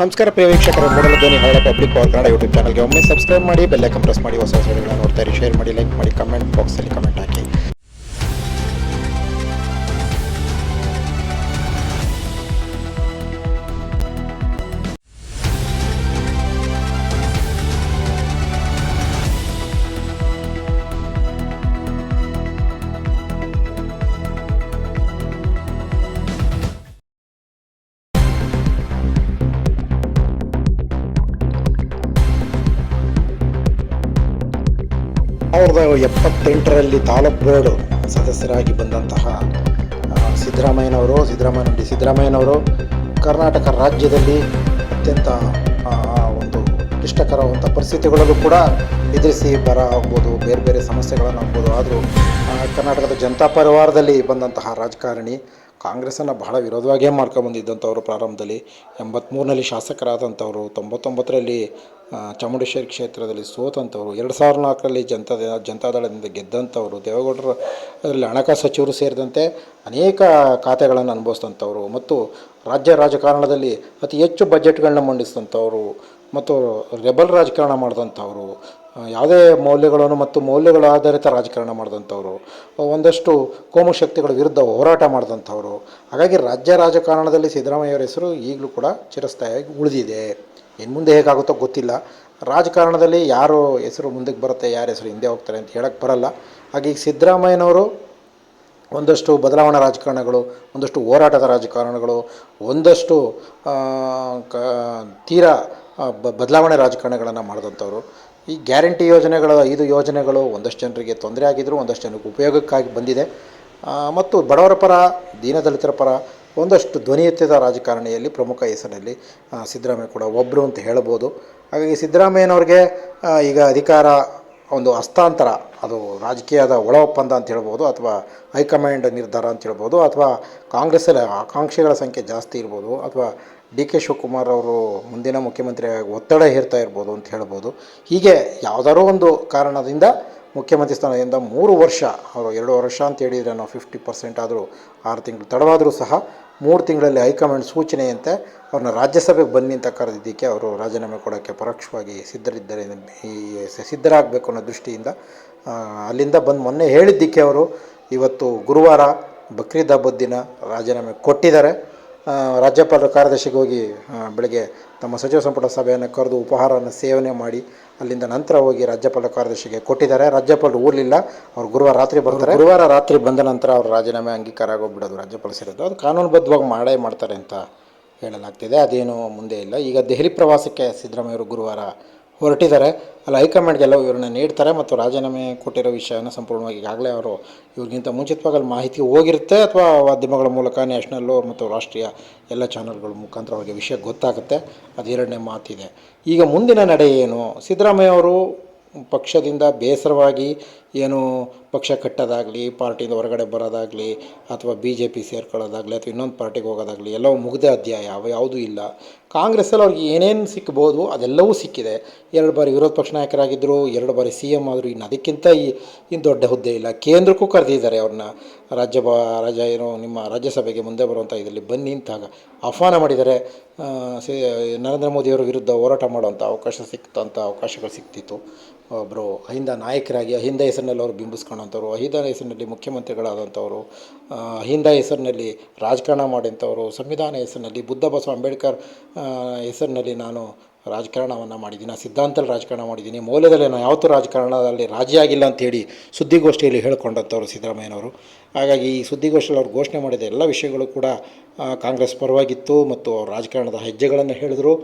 ನಮಸ್ಕಾರ ಪ್ರಿಯ ವೀಕ್ಷಕರೇ, ಮೂಡಲ ಧ್ವನಿ ಹಳ್ಳ ಪಬ್ಲಿಕ್ ಪವರ್ ಕನ್ನಡ ಯೂಟ್ಯೂಬ್ ಚಾನಲ್ಗೆ ಒಮ್ಮೆ ಸಬ್ಸ್ಕ್ರೈಬ್ ಮಾಡಿ, ಬೆಲ್ ಐಕಾನ್ ಪ್ರೆಸ್ ಮಾಡಿ, ಹೊಸ ವಿಡಿಯೋಗಳನ್ನು ನೋಡ್ತಾ ಇರಿ. ಶೇರ್ ಮಾಡಿ, ಲೈಕ್ ಮಾಡಿ, ಕಮೆಂಟ್ ಬಾಕ್ಸಲ್ಲಿ ಕಮೆಂಟ್ ಹಾಕಿ. ಸಾವಿರದ 78ರಲ್ಲಿ ತಾಲೂಕು ಬೋರ್ಡ್ ಸದಸ್ಯರಾಗಿ ಬಂದಂತಹ ಸಿದ್ದರಾಮಯ್ಯನವರು ಕರ್ನಾಟಕ ರಾಜ್ಯದಲ್ಲಿ ಅತ್ಯಂತ ಒಂದು ಕ್ಲಿಷ್ಟಕರವಾದಂಥ ಪರಿಸ್ಥಿತಿಗಳಲ್ಲೂ ಕೂಡ ಎದುರಿಸಿ ಬರ ಆಗ್ಬೋದು, ಬೇರೆ ಬೇರೆ ಸಮಸ್ಯೆಗಳನ್ನು ಆಗ್ಬೋದು. ಆದರೂ ಕರ್ನಾಟಕದ ಜನತಾ ಪರಿವಾರದಲ್ಲಿ ಬಂದಂತಹ ರಾಜಕಾರಣಿ ಕಾಂಗ್ರೆಸ್ಸನ್ನು ಬಹಳ ವಿರೋಧವಾಗಿಯೇ ಮಾಡ್ಕೊಂಬಂದಿದ್ದಂಥವ್ರು. ಪ್ರಾರಂಭದಲ್ಲಿ 83ರಲ್ಲಿ ಶಾಸಕರಾದಂಥವ್ರು, 99ರಲ್ಲಿ ಚಾಮುಂಡೇಶ್ವರಿ ಕ್ಷೇತ್ರದಲ್ಲಿ ಸೋತಂಥವ್ರು, 2004ರಲ್ಲಿ ಜನತಾದಳದಿಂದ ಗೆದ್ದಂಥವ್ರು, ದೇವೇಗೌಡರಲ್ಲಿ ಹಣಕಾಸು ಸಚಿವರು ಸೇರಿದಂತೆ ಅನೇಕ ಖಾತೆಗಳನ್ನು ಅನುಭವಿಸಿದಂಥವ್ರು ಮತ್ತು ರಾಜ್ಯ ರಾಜಕಾರಣದಲ್ಲಿ ಅತಿ ಹೆಚ್ಚು ಬಜೆಟ್ಗಳನ್ನ ಮಂಡಿಸಿದಂಥವ್ರು ಮತ್ತು ರೆಬಲ್ ರಾಜಕಾರಣ ಮಾಡಿದಂಥವ್ರು, ಯಾವುದೇ ಮೌಲ್ಯಗಳನ್ನು ಮತ್ತು ಮೌಲ್ಯಗಳ ಆಧಾರಿತ ರಾಜಕಾರಣ ಮಾಡಿದಂಥವ್ರು, ಒಂದಷ್ಟು ಕೋಮು ಶಕ್ತಿಗಳ ವಿರುದ್ಧ ಹೋರಾಟ ಮಾಡಿದಂಥವ್ರು. ಹಾಗಾಗಿ ರಾಜ್ಯ ರಾಜಕಾರಣದಲ್ಲಿ ಸಿದ್ದರಾಮಯ್ಯವರ ಹೆಸರು ಈಗಲೂ ಕೂಡ ಚಿರಸ್ಥಾಯಿಯಾಗಿ ಉಳಿದಿದೆ. ಇನ್ನು ಮುಂದೆ ಹೇಗಾಗುತ್ತೋ ಗೊತ್ತಿಲ್ಲ. ರಾಜಕಾರಣದಲ್ಲಿ ಯಾರು ಹೆಸರು ಮುಂದಕ್ಕೆ ಬರುತ್ತೆ, ಯಾರ ಹೆಸರು ಹಿಂದೆ ಹೋಗ್ತಾರೆ ಅಂತ ಹೇಳಕ್ಕೆ ಬರಲ್ಲ. ಹಾಗೆ ಈಗ ಸಿದ್ದರಾಮಯ್ಯನವರು ಒಂದಷ್ಟು ಬದಲಾವಣಾ ರಾಜಕಾರಣಗಳು, ಒಂದಷ್ಟು ಹೋರಾಟದ ರಾಜಕಾರಣಗಳು, ಒಂದಷ್ಟು ತೀರಾ ಬದಲಾವಣೆ ರಾಜಕಾರಣಗಳನ್ನು ಮಾಡಿದಂಥವ್ರು. ಈ ಗ್ಯಾರಂಟಿ ಯೋಜನೆಗಳು, 5 ಯೋಜನೆಗಳು ಒಂದಷ್ಟು ಜನರಿಗೆ ತೊಂದರೆ ಆಗಿದ್ದರೂ ಒಂದಷ್ಟು ಜನರಿಗೆ ಉಪಯೋಗಕ್ಕಾಗಿ ಬಂದಿದೆ ಮತ್ತು ಬಡವರ ಪರ, ದೀನದಲಿತರ ಪರ ಒಂದಷ್ಟು ಧ್ವನಿ ಎತ್ತಿದ ರಾಜಕಾರಣಿಯಲ್ಲಿ ಪ್ರಮುಖ ಹೆಸರಲ್ಲಿ ಸಿದ್ದರಾಮಯ್ಯ ಕೂಡ ಒಬ್ಬರು ಅಂತ ಹೇಳ್ಬೋದು. ಹಾಗಾಗಿ ಸಿದ್ದರಾಮಯ್ಯನವ್ರಿಗೆ ಈಗ ಅಧಿಕಾರ ಒಂದು ಹಸ್ತಾಂತರ, ಅದು ರಾಜಕೀಯದ ಒಳ ಒಪ್ಪಂದ ಅಂತ ಹೇಳ್ಬೋದು, ಅಥವಾ ಹೈಕಮಾಂಡ್ ನಿರ್ಧಾರ ಅಂತ ಹೇಳ್ಬೋದು, ಅಥವಾ ಕಾಂಗ್ರೆಸ್ಸಲ್ಲಿ ಆಕಾಂಕ್ಷಿಗಳ ಸಂಖ್ಯೆ ಜಾಸ್ತಿ ಇರ್ಬೋದು, ಅಥವಾ ಡಿ.ಕೆ. ಶಿವಕುಮಾರ್ ಅವರು ಮುಂದಿನ ಮುಖ್ಯಮಂತ್ರಿಯಾಗಿ ಒತ್ತಡ ಹೇರ್ತಾ ಇರ್ಬೋದು ಅಂತ ಹೇಳ್ಬೋದು. ಹೀಗೆ ಯಾವುದಾರೋ ಒಂದು ಕಾರಣದಿಂದ ಮುಖ್ಯಮಂತ್ರಿ ಸ್ಥಾನದಿಂದ 3 ವರ್ಷ, ಅವರು 2 ವರ್ಷ ಅಂತ ಹೇಳಿದರೆ ನಾವು 50% ಆದರೂ 6 ತಿಂಗಳು ತಡವಾದರೂ ಸಹ 3 ತಿಂಗಳಲ್ಲಿ ಹೈಕಮಾಂಡ್ ಸೂಚನೆಯಂತೆ ಅವ್ರನ್ನ ರಾಜ್ಯಸಭೆಗೆ ಬನ್ನಿ ಅಂತ ಕರೆದಿದ್ದಕ್ಕೆ ಅವರು ರಾಜೀನಾಮೆ ಕೊಡೋಕ್ಕೆ ಪರೋಕ್ಷವಾಗಿ ಸಿದ್ಧರಾಗಬೇಕು ಅನ್ನೋ ದೃಷ್ಟಿಯಿಂದ ಅಲ್ಲಿಂದ ಬಂದು ಮೊನ್ನೆ ಹೇಳಿದ್ದಕ್ಕೆ ಅವರು ಇವತ್ತು ಗುರುವಾರ ಬಕ್ರೀದ್ ಹಬ್ಬದ ದಿನ ರಾಜೀನಾಮೆ ಕೊಟ್ಟಿದ್ದಾರೆ. ರಾಜ್ಯಪಾಲರ ಕಾರ್ಯದರ್ಶಿಗೆ ಹೋಗಿ ಬೆಳಗ್ಗೆ ತಮ್ಮ ಸಚಿವ ಸಂಪುಟ ಸಭೆಯನ್ನು ಕರೆದು ಉಪಹಾರವನ್ನು ಸೇವನೆ ಮಾಡಿ ಅಲ್ಲಿಂದ ನಂತರ ಹೋಗಿ ರಾಜ್ಯಪಾಲರ ಕಾರ್ಯದರ್ಶಿಗೆ ಕೊಟ್ಟಿದ್ದಾರೆ. ರಾಜ್ಯಪಾಲರು ಊರಲಿಲ್ಲ, ಅವ್ರು ಗುರುವಾರ ರಾತ್ರಿ ಬರ್ತಾರೆ. ಗುರುವಾರ ರಾತ್ರಿ ಬಂದ ನಂತರ ಅವ್ರ ರಾಜೀನಾಮೆ ಅಂಗೀಕಾರ ಆಗೋಗ್ಬಿಡೋದು, ರಾಜ್ಯಪಾಲ ಸೇರಿದ್ದು ಅದು ಕಾನೂನುಬದ್ಧವಾಗಿ ಮಾಡ್ತಾರೆ ಅಂತ ಹೇಳಲಾಗ್ತಿದೆ. ಅದೇನು ಮುಂದೆ ಇಲ್ಲ. ಈಗ ದೆಹಲಿ ಪ್ರವಾಸಕ್ಕೆ ಸಿದ್ದರಾಮಯ್ಯವರು ಗುರುವಾರ ಹೊರಟಿದ್ದಾರೆ. ಅಲ್ಲಿ ಹೈಕಮಾಂಡ್ಗೆಲ್ಲ ಇವ್ರನ್ನ ನೀಡ್ತಾರೆ ಮತ್ತು ರಾಜೀನಾಮೆ ಕೊಟ್ಟಿರೋ ವಿಷಯನ ಸಂಪೂರ್ಣವಾಗಿ ಈಗಾಗಲೇ ಅವರು ಇವ್ರಿಗಿಂತ ಮುಂಚಿತವಾಗಿ ಅಲ್ಲಿ ಮಾಹಿತಿ ಹೋಗಿರುತ್ತೆ, ಅಥವಾ ಮಾಧ್ಯಮಗಳ ಮೂಲಕ ನ್ಯಾಷನಲ್ಲು ಮತ್ತು ರಾಷ್ಟ್ರೀಯ ಎಲ್ಲ ಚಾನಲ್ಗಳ ಮುಖಾಂತರ ಅವರಿಗೆ ವಿಷಯ ಗೊತ್ತಾಗುತ್ತೆ. ಅದು 2ನೇ ಮಾತಿದೆ. ಈಗ ಮುಂದಿನ ನಡೆ ಏನು? ಸಿದ್ದರಾಮಯ್ಯ ಅವರು ಪಕ್ಷದಿಂದ ಬೇಸರವಾಗಿ ಏನು ಪಕ್ಷ ಕಟ್ಟೋದಾಗಲಿ, ಪಾರ್ಟಿಯಿಂದ ಹೊರಗಡೆ ಬರೋದಾಗಲಿ, ಅಥವಾ BJP ಸೇರ್ಕೊಳ್ಳೋದಾಗಲಿ, ಅಥವಾ ಇನ್ನೊಂದು ಪಾರ್ಟಿಗೆ ಹೋಗೋದಾಗಲಿ ಎಲ್ಲವೂ ಮುಗ್ದೇ ಅಧ್ಯಾಯ, ಯಾವುದೂ ಇಲ್ಲ. ಕಾಂಗ್ರೆಸ್ಸಲ್ಲಿ ಅವ್ರಿಗೆ ಏನೇನು ಸಿಕ್ಬೋದು ಅದೆಲ್ಲವೂ ಸಿಕ್ಕಿದೆ. 2 ಬಾರಿ ವಿರೋಧ ಪಕ್ಷ ನಾಯಕರಾಗಿದ್ದರು, 2 ಬಾರಿ CM ಆದರು. ಇನ್ನು ಅದಕ್ಕಿಂತ ಇನ್ನು ದೊಡ್ಡ ಹುದ್ದೆ ಇಲ್ಲ. ಕೇಂದ್ರಕ್ಕೂ ಕರೆದಿದ್ದಾರೆ ಅವ್ರನ್ನ. ಏನು ನಿಮ್ಮ ರಾಜ್ಯಸಭೆಗೆ ಮುಂದೆ ಬರುವಂಥ ಇದರಲ್ಲಿ ಬನ್ನಿ ಅಂತಾಗ ಆಹ್ವಾನ ಮಾಡಿದ್ದಾರೆ. ನರೇಂದ್ರ ಮೋದಿಯವರ ವಿರುದ್ಧ ಹೋರಾಟ ಮಾಡುವಂಥ ಅವಕಾಶಗಳು ಸಿಕ್ತಿತ್ತು. ಒಬ್ಬರು ಅಹಿಂದ ನಾಯಕರಾಗಿ ಅಹಿಂದ ಹೆಸರಿನಲ್ಲಿ ಅವರು ಬಿಂಬಿಸ್ಕೊಳ್ಳೋಂಥವ್ರು, ಅಹಿಂದ ಹೆಸರಿನಲ್ಲಿ ಮುಖ್ಯಮಂತ್ರಿಗಳಾದಂಥವ್ರು, ಅಹಿಂದ ಹೆಸರಿನಲ್ಲಿ ರಾಜಕಾರಣ ಮಾಡಿದಂಥವ್ರು, ಸಂವಿಧಾನ ಹೆಸರಿನಲ್ಲಿ ಬುದ್ಧ ಬಸವ ಅಂಬೇಡ್ಕರ್ ಹೆಸರಿನಲ್ಲಿ ನಾನು ರಾಜಕಾರಣವನ್ನು ಮಾಡಿದ್ದೀನಿ, ಸಿದ್ಧಾಂತದಲ್ಲಿ ರಾಜಕಾರಣ ಮಾಡಿದ್ದೀನಿ, ಮೌಲ್ಯದಲ್ಲಿ ನಾನು ಯಾವತ್ತೂ ರಾಜಕಾರಣದಲ್ಲಿ ರಾಜಿಯಾಗಿಲ್ಲ ಅಂಥೇಳಿ ಸುದ್ದಿಗೋಷ್ಠಿಯಲ್ಲಿ ಹೇಳ್ಕೊಂಡಂಥವ್ರು ಸಿದ್ದರಾಮಯ್ಯನವರು. ಹಾಗಾಗಿ ಈ ಸುದ್ದಿಗೋಷ್ಠಿಯಲ್ಲಿ ಅವ್ರು ಘೋಷಣೆ ಮಾಡಿದ ಎಲ್ಲ ವಿಷಯಗಳು ಕೂಡ ಕಾಂಗ್ರೆಸ್ ಪರವಾಗಿತ್ತು ಮತ್ತು ಅವ್ರ ರಾಜಕಾರಣದ ಹೆಜ್ಜೆಗಳನ್ನು ಹೇಳಿದ್ರು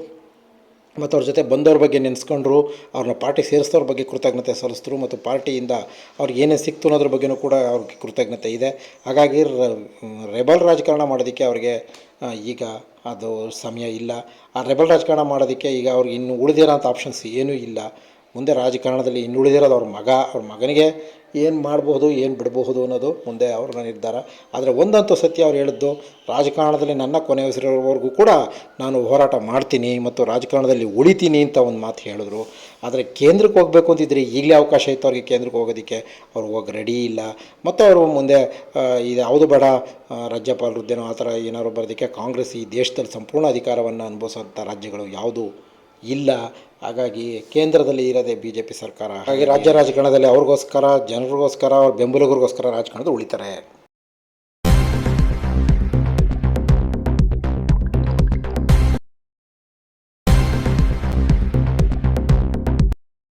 ಮತ್ತು ಅವ್ರ ಜೊತೆ ಬಂದವ್ರ ಬಗ್ಗೆ ನೆನೆಸ್ಕೊಂಡ್ರು, ಅವ್ರನ್ನ ಪಾರ್ಟಿ ಸೇರಿಸೋದ್ರ ಬಗ್ಗೆ ಕೃತಜ್ಞತೆ ಸಲ್ಲಿಸಿದ್ರು ಮತ್ತು ಪಾರ್ಟಿಯಿಂದ ಅವ್ರಿಗೆ ಏನೇನು ಸಿಕ್ತು ಅನ್ನೋದ್ರ ಬಗ್ಗೆಯೂ ಕೂಡ ಅವ್ರಿಗೆ ಕೃತಜ್ಞತೆ ಇದೆ. ಹಾಗಾಗಿ ರೆಬಲ್ ರಾಜಕಾರಣ ಮಾಡೋದಕ್ಕೆ ಅವ್ರಿಗೆ ಈಗ ಅದು ಸಮಯ ಇಲ್ಲ. ಆ ರೆಬಲ್ ರಾಜಕಾರಣ ಮಾಡೋದಕ್ಕೆ ಈಗ ಅವ್ರಿಗೆ ಇನ್ನು ಉಳಿದಿರೋಂಥ ಆಪ್ಷನ್ಸ್ ಏನೂ ಇಲ್ಲ. ಮುಂದೆ ರಾಜಕಾರಣದಲ್ಲಿ ಇನ್ನುಳಿದಿರೋದು ಅವ್ರ ಮಗನಿಗೆ ಏನು ಮಾಡಬಹುದು ಏನು ಬಿಡಬಹುದು ಅನ್ನೋದು ಮುಂದೆ ಅವ್ರ ನಿರ್ಧಾರ. ಆದರೆ ಒಂದಂತೂ ಸತ್ಯ, ಅವ್ರು ಹೇಳಿದ್ದು, ರಾಜಕಾರಣದಲ್ಲಿ ನನ್ನ ಕೊನೆ ಉಸಿರಿರೋವರೆಗೂ ಕೂಡ ನಾನು ಹೋರಾಟ ಮಾಡ್ತೀನಿ ಮತ್ತು ರಾಜಕಾರಣದಲ್ಲಿ ಉಳಿತೀನಿ ಅಂತ ಒಂದು ಮಾತು ಹೇಳಿದ್ರು. ಆದರೆ ಕೇಂದ್ರಕ್ಕೆ ಹೋಗಬೇಕು ಅಂತಿದ್ರೆ ಈಗಲೇ ಅವಕಾಶ ಇತ್ತು ಅವ್ರಿಗೆ ಕೇಂದ್ರಕ್ಕೆ ಹೋಗೋದಕ್ಕೆ. ಅವ್ರು ಹೋಗಿ ರೆಡಿ ಇಲ್ಲ. ಮತ್ತು ಅವರು ಮುಂದೆ ಇದು ಯಾವುದು ಬೇಡ, ರಾಜ್ಯಪಾಲ ಹುದ್ದೆನೋ ಆ ಥರ ಏನಾದ್ರು ಬರೋದಕ್ಕೆ, ಕಾಂಗ್ರೆಸ್ ಈ ದೇಶದಲ್ಲಿ ಸಂಪೂರ್ಣ ಅಧಿಕಾರವನ್ನು ಅನುಭವಿಸೋಂಥ ರಾಜ್ಯಗಳು ಯಾವುದೂ ಇಲ್ಲ. ಹಾಗಾಗಿ ಕೇಂದ್ರದಲ್ಲಿ ಇರೋದೇ BJP ಸರ್ಕಾರ. ಹಾಗಾಗಿ ರಾಜ್ಯ ರಾಜಕಾರಣದಲ್ಲಿ ಅವ್ರಿಗೋಸ್ಕರ, ಜನರಿಗೋಸ್ಕರ, ಅವ್ರ ಬೆಂಬಲಿಗರಿಗೋಸ್ಕರ ರಾಜಕಾರಣದಲ್ಲಿ ಉಳಿತಾರೆ.